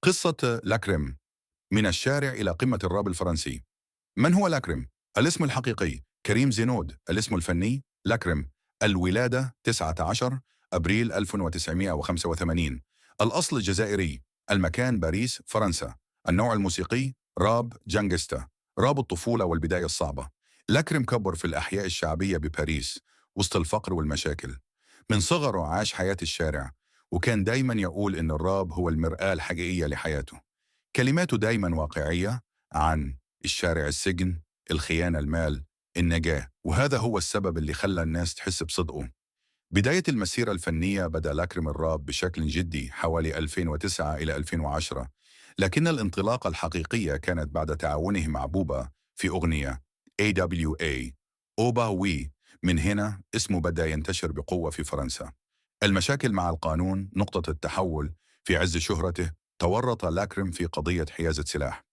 قصة لاكريم من الشارع إلى قمة الراب الفرنسي. من هو لاكريم؟ الاسم الحقيقي كريم زينود. الاسم الفني لاكريم. الولادة 19 أبريل 1985. الأصل الجزائري. المكان باريس فرنسا. النوع الموسيقي راب جانجستا، راب الطفولة والبداية الصعبة. لاكريم كبر في الأحياء الشعبية بباريس وسط الفقر والمشاكل. من صغره عاش حياة الشارع، وكان دايما يقول إن الراب هو المرآة الحقيقية لحياته. كلماته دايما واقعية عن الشارع، السجن، الخيانة، المال، النجاة، وهذا هو السبب اللي خلى الناس تحس بصدقه. بداية المسيرة الفنية بدأ لاكريم الراب بشكل جدي حوالي 2009 إلى 2010، لكن الانطلاقة الحقيقية كانت بعد تعاونه مع بوبا في أغنية AWA أوبا وي. من هنا اسمه بدأ ينتشر بقوة في فرنسا. المشاكل مع القانون نقطة التحول. في عز شهرته تورط لاكريم في قضية حيازة سلاح.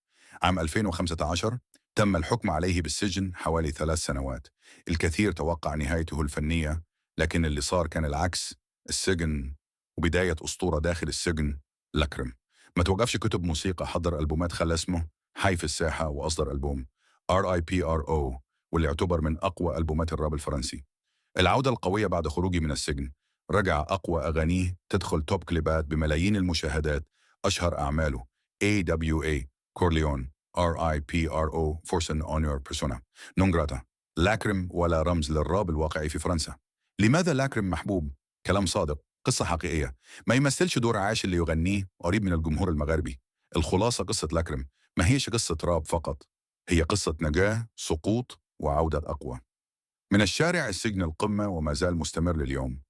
عام 2015 تم الحكم عليه بالسجن حوالي 3 سنوات. الكثير توقع نهايته الفنية، لكن اللي صار كان العكس. السجن وبداية أسطورة داخل السجن. لاكريم ما توقفش كتب موسيقى، حضر ألبومات خلى اسمه حي في الساحة، وأصدر ألبوم RIPRO واللي يعتبر من أقوى ألبومات الراب الفرنسي. العودة القوية بعد خروجي من السجن. رجع أقوى أغانيه تدخل توب كليبات بملايين المشاهدات. أشهر أعماله AWA كورليون، RIPRO Force on Your Persona، نون جراتا. لاكريم ولا رمز للراب الواقعي في فرنسا. لماذا لاكريم محبوب؟ كلام صادق، قصة حقيقية. ما يمثلش دور عاش اللي يغنيه، قريب من الجمهور المغربي. الخلاصة قصة لاكريم ما هيش قصة راب فقط، هي قصة نجاة، سقوط، وعودة أقوى. من الشارع، السجن، القمة، وما زال مستمر لليوم.